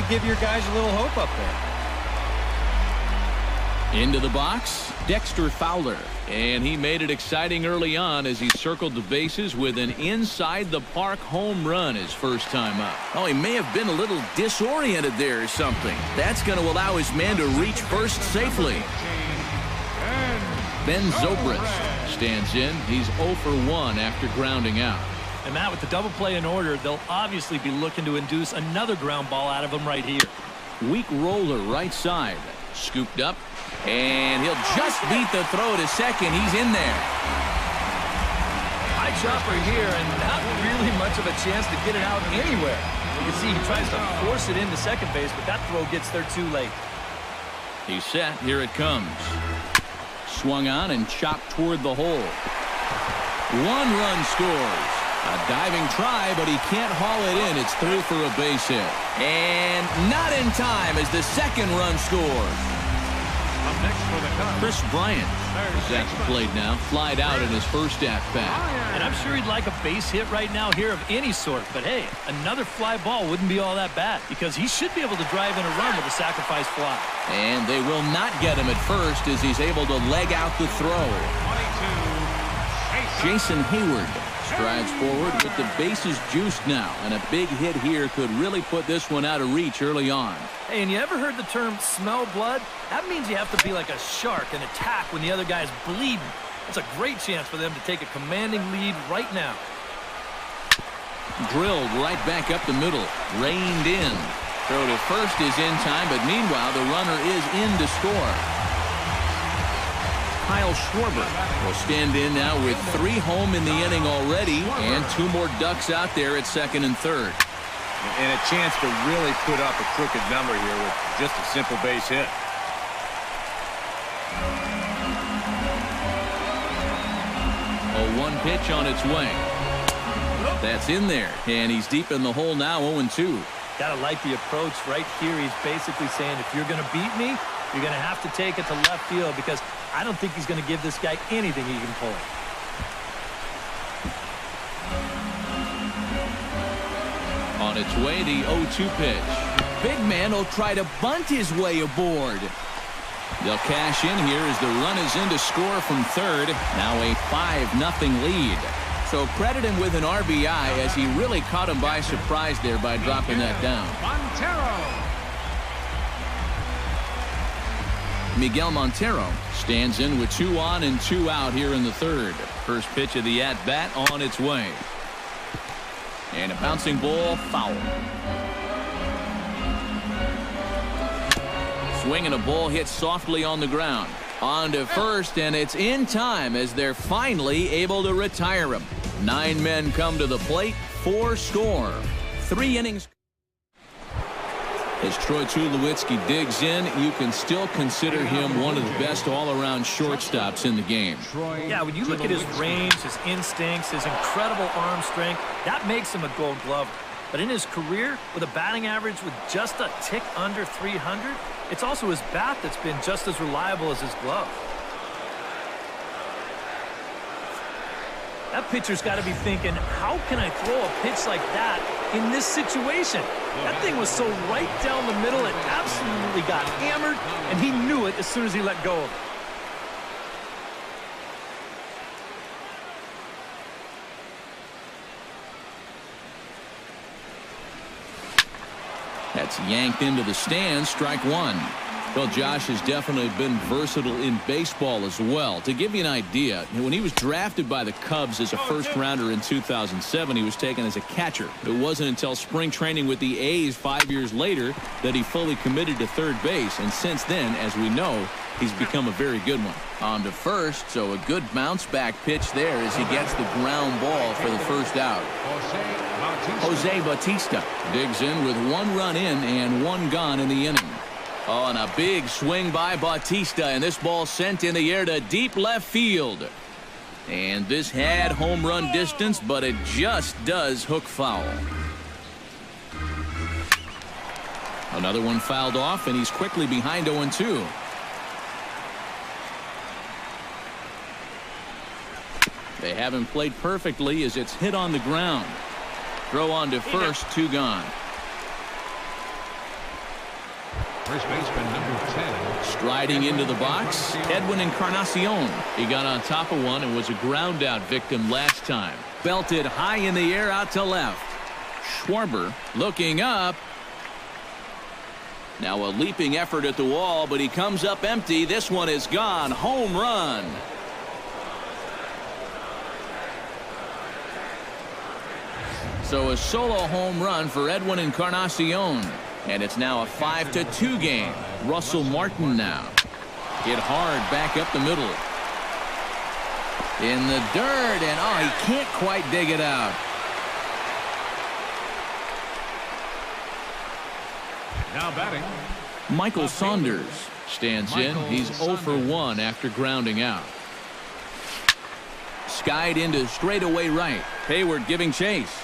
give your guys a little hope up there. Into the box, Dexter Fowler. And he made it exciting early on as he circled the bases with an inside-the-park home run his first time up. Oh, he may have been a little disoriented there or something. That's going to allow his man to reach first safely. Ben Zobrist stands in. He's 0 for 1 after grounding out. And Matt, with the double play in order, they'll obviously be looking to induce another ground ball out of him right here. Weak roller right side. Scooped up. And he'll just beat the throw to second. He's in there. High chopper here, and not really much of a chance to get it out anywhere. You can see he tries to force it into second base, but that throw gets there too late. He's set. Here it comes. Swung on and chopped toward the hole. 1 run scores. A diving try, but he can't haul it in. It's through for a base hit. And not in time as the second run scores. Chris Bryant is at the plate now. Flied out in his first at-bat. And I'm sure he'd like a base hit right now here of any sort. But hey, another fly ball wouldn't be all that bad because he should be able to drive in a run with a sacrifice fly. And they will not get him at first as he's able to leg out the throw. Jason Hayward strides forward with the bases juiced now, and a big hit here could really put this one out of reach early on. Hey, and you ever heard the term smell blood? That means you have to be like a shark and attack when the other guy's bleeding. It's a great chance for them to take a commanding lead right now. Drilled right back up the middle. Reined in. Throw to first is in time, but meanwhile the runner is in to score. Kyle Schwarber will stand in now with 3 home in the inning already and 2 more ducks out there at second and third. And a chance to really put up a crooked number here with just a simple base hit. A 1 pitch on its way. That's in there, and he's deep in the hole now, 0-2. Gotta like the approach right here. He's basically saying, if you're going to beat me, you're going to have to take it to left field because I don't think he's going to give this guy anything he can pull. On its way, the 0-2 pitch. Big man will try to bunt his way aboard. They'll cash in here as the run is in to score from third. Now a 5-0 lead. So credit him with an RBI as he really caught him by surprise there by dropping that down. Miguel Montero stands in with 2 on and 2 out here in the third. First pitch of the at-bat on its way. And a bouncing ball, foul. Swinging a ball hit softly on the ground. On to first, and it's in time as they're finally able to retire him. 9 men come to the plate, 4 score. 3 innings. As Troy Tulowitzki digs in, you can still consider him one of the best all-around shortstops in the game. Yeah, when you look at his range, his instincts, his incredible arm strength, that makes him a Gold Glover. But in his career, with a batting average with just a tick under 300, it's also his bat that's been just as reliable as his glove. That pitcher's got to be thinking, how can I throw a pitch like that in this situation? That thing was so right down the middle, it absolutely got hammered, and he knew it as soon as he let go of it. That's yanked into the stands, strike 1. Well, Josh has definitely been versatile in baseball as well. To give you an idea, when he was drafted by the Cubs as a first-rounder in 2007, he was taken as a catcher. It wasn't until spring training with the A's 5 years later that he fully committed to third base. And since then, as we know, he's become a very good one. On to first, so a good bounce-back pitch there as he gets the ground ball for the first out. Jose Bautista digs in with 1 run in and 1 gone in the inning. Oh, and a big swing by Bautista, and this ball sent in the air to deep left field. And this had home run distance, but it just does hook foul. Another one fouled off, and he's quickly behind 0-2. They haven't played perfectly as it's hit on the ground. Throw on to first, 2 gone. First baseman number 10. Striding into the box, Edwin Encarnacion. He got on top of one and was a ground out victim last time. Belted high in the air out to left. Schwarber looking up. Now a leaping effort at the wall, but he comes up empty. This one is gone. Home run. So a solo home run for Edwin Encarnacion. And it's now a 5-2 game. Russell Martin now. Hit hard back up the middle. In the dirt, and oh, he can't quite dig it out. Now batting, Michael Saunders stands in. He's 0 for 1 after grounding out. Skied into straightaway right. Hayward giving chase.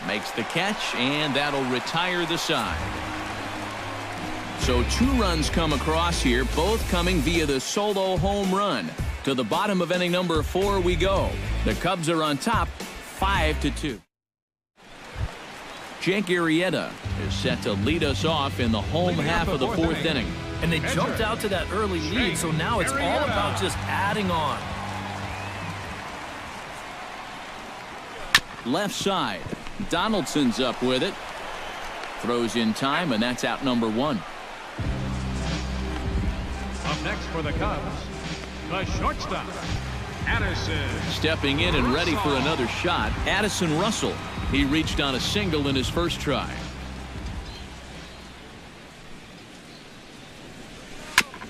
Makes the catch, and that'll retire the side. So 2 runs come across here, both coming via the solo home run. To the bottom of inning number 4 we go. The Cubs are on top, 5-2. Jake Arrieta is set to lead us off in the home half of the 4th inning. And they jumped out to that early lead, so now it's all about just adding on. Left side. Donaldson's up with it. Throws in time, and that's out number 1. up next for the Cubs, the shortstop, Addison. Stepping in and ready for another shot, Addison Russell. He reached on a single in his first try.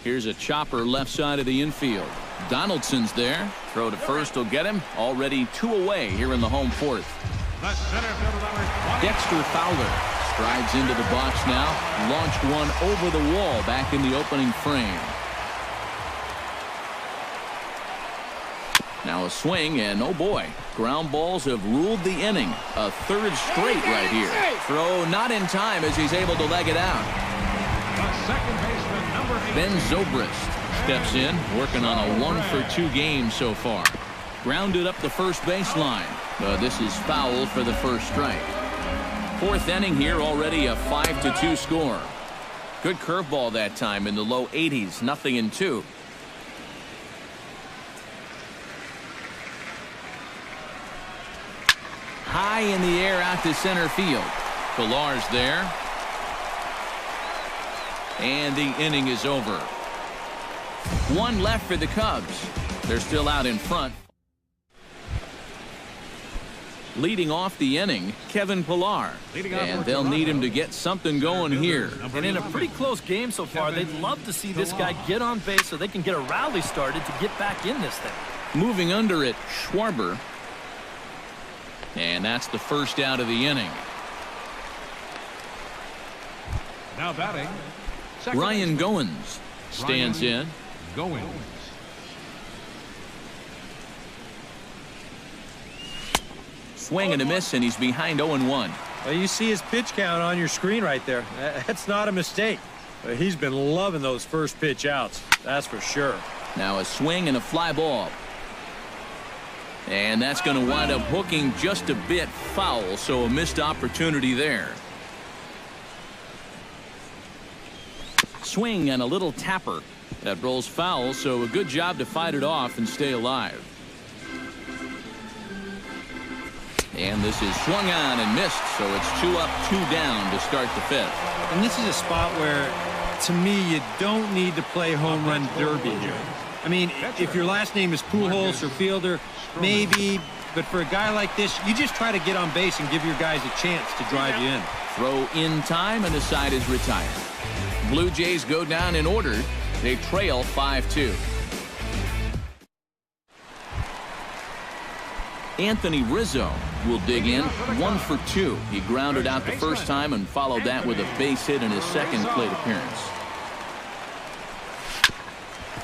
Here's a chopper left side of the infield. Donaldson's there. Throw to first will get him. Already 2 away here in the home 4th. The center fielder, number 20. Dexter Fowler strides into the box now. Launched one over the wall back in the opening frame. Now a swing, and oh boy, ground balls have ruled the inning. A 3rd straight right here. Throw not in time as he's able to leg it out. The second baseman, number 8. Ben Zobrist steps in, working on a 1-for-2 game so far. Grounded up the first baseline. This is foul for the first strike. 4th inning here, already a 5-2 score. Good curveball that time in the low 80s, 0-2. High in the air out to center field. Pilar's there. And the inning is over. 1 left for the Cubs. They're still out in front. Leading off the inning, Kevin Pillar. And they'll need him to get something going here. And in a pretty close game so far, they'd love to see this guy get on base so they can get a rally started to get back in this thing. Moving under it, Schwarber. And that's the first out of the inning. Now batting, Ryan Goins stands in. Goins. Swing and a miss, and he's behind 0-1. Well, you see his pitch count on your screen right there. That's not a mistake. He's been loving those first pitch outs, that's for sure. Now a swing and a fly ball. And that's going to wind up hooking just a bit foul, so a missed opportunity there. Swing and a little tapper. That rolls foul, so a good job to fight it off and stay alive. And this is swung on and missed, so it's 2 up, 2 down to start the 5th. And this is a spot where, to me, you don't need to play home run derby here. I mean, if your last name is Pujols or Fielder, maybe, but for a guy like this, you just try to get on base and give your guys a chance to drive you in. Throw in time, and the side is retired. Blue Jays go down in order. They trail 5-2. Anthony Rizzo will dig in, 1 for 2. He grounded out the first time and followed that with a base hit in his second plate appearance.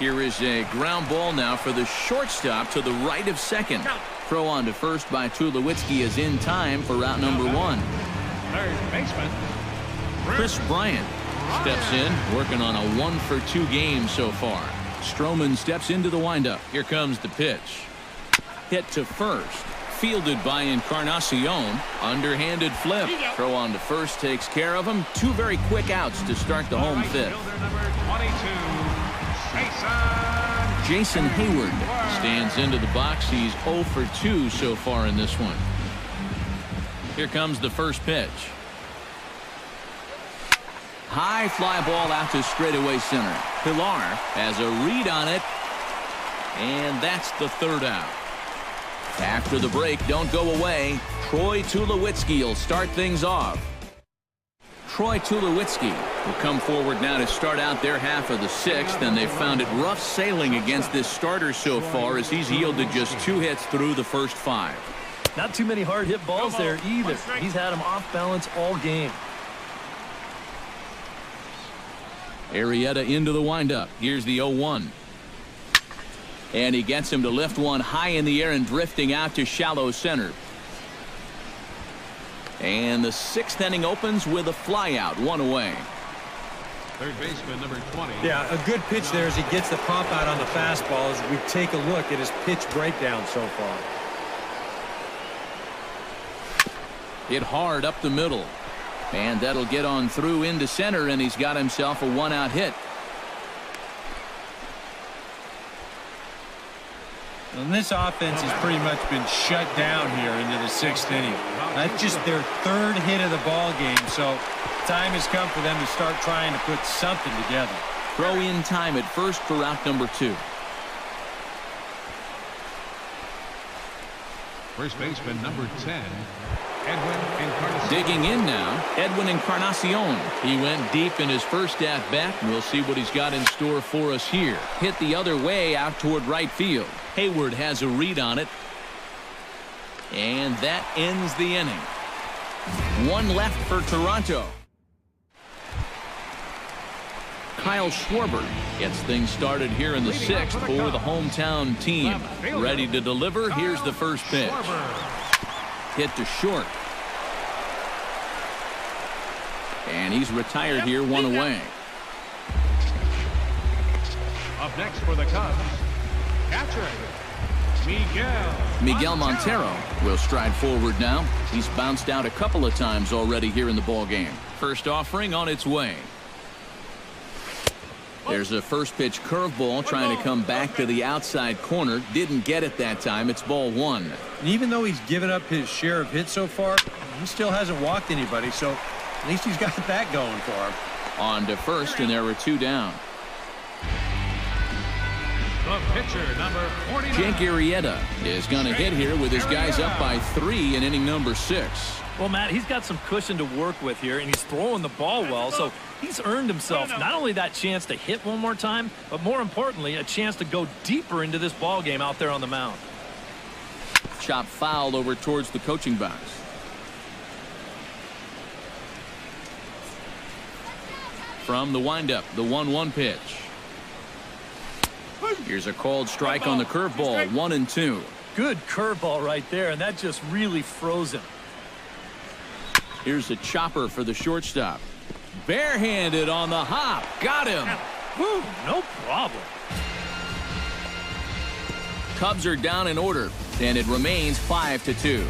Here is a ground ball now for the shortstop to the right of second. Throw on to first by Tulowitzki is in time for route number 1. Third baseman, Chris Bryant steps in, working on a 1-for-2 game so far. Stroman steps into the windup. Here comes the pitch. Hit to first. fielded by Encarnacion. Underhanded flip. Throw on to first takes care of him. Two very quick outs to start the home fifth. Jason Hayward stands into the box. He's 0 for 2 so far in this one. Here comes the first pitch. High fly ball out to straightaway center. Pilar has a read on it. And that's the third out. After the break, don't go away. Troy Tulowitzki will start things off. Troy Tulowitzki will come forward now to start out their half of the sixth, and they've found it rough sailing against this starter so far as he's yielded just 2 hits through the first 5. Not too many hard hit balls there either. He's had them off balance all game. Arrieta into the windup. Here's the 0-1. And he gets him to lift one high in the air and drifting out to shallow center. And the 6th inning opens with a flyout, 1 away. Third baseman, number 20. Yeah, a good pitch there as he gets the pump out on the fastball as we take a look at his pitch breakdown so far. Hit hard up the middle. And that'll get on through into center, and he's got himself a 1-out hit. And this offense has pretty much been shut down here into the 6th inning. That's just their 3rd hit of the ball game, so time has come for them to start trying to put something together. Throw in time at first for out number 2. First baseman, number 10. Edwin Encarnacion. Digging in now, Edwin Encarnacion. He went deep in his first at-bat, and we'll see what he's got in store for us here. Hit the other way out toward right field. Hayward has a read on it. And that ends the inning. 1 left for Toronto. Kyle Schwarber gets things started here in the 6th for the hometown team. Ready to deliver. Here's the first pitch. Hit to short. And he's retired here, 1 away. Up next for the Cubs, catcher, Miguel Montero will stride forward now. He's bounced out a couple of times already here in the ball game. First offering on its way. There's a first pitch curveball trying to come back to the outside corner. Didn't get it that time. It's ball 1. And even though he's given up his share of hits so far, he still hasn't walked anybody, so at least he's got that going for him. On to first, and there were 2 down. the pitcher, number 49. Jake Arrieta is going to hit here with his guys up by 3 in inning number 6. Well, Matt, he's got some cushion to work with here, and he's throwing the ball well, so he's earned himself not only that chance to hit one more time, but more importantly, a chance to go deeper into this ball game out there on the mound. Chop foul over towards the coaching box. From the windup, the 1-1 pitch. Here's a called strike on the curveball, 1-2. Good curveball right there, and that just really froze him. Here's a chopper for the shortstop. Barehanded on the hop. Got him. Woo, no problem. Cubs are down in order, and it remains 5-2.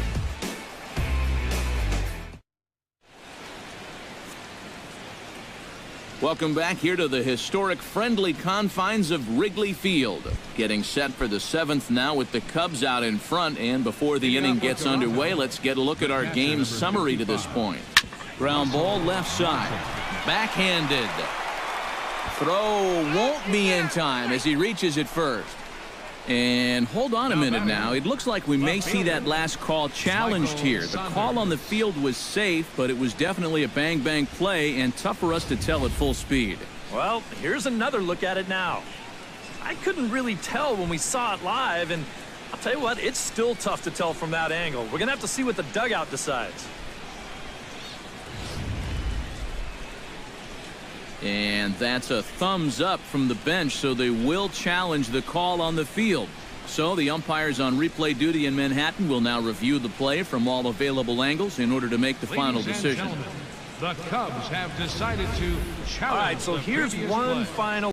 Welcome back here to the historic friendly confines of Wrigley Field. Getting set for the 7th now with the Cubs out in front, and before the inning gets underway, let's get a look at our game summary to this point. Ground ball left side. Backhanded. Throw won't be in time as he reaches it first. And hold on a minute now. It looks like we may see that last call challenged here. The call on the field was safe, but it was definitely a bang-bang play and tough for us to tell at full speed. Well, here's another look at it now. I couldn't really tell when we saw it live, and I'll tell you what, it's still tough to tell from that angle. We're going to have to see what the dugout decides. And that's a thumbs up from the bench, so they will challenge the call on the field. So the umpires on replay duty in Manhattan will now review the play from all available angles in order to make the final decision. The Cubs have decided to challenge. All right, so here's one final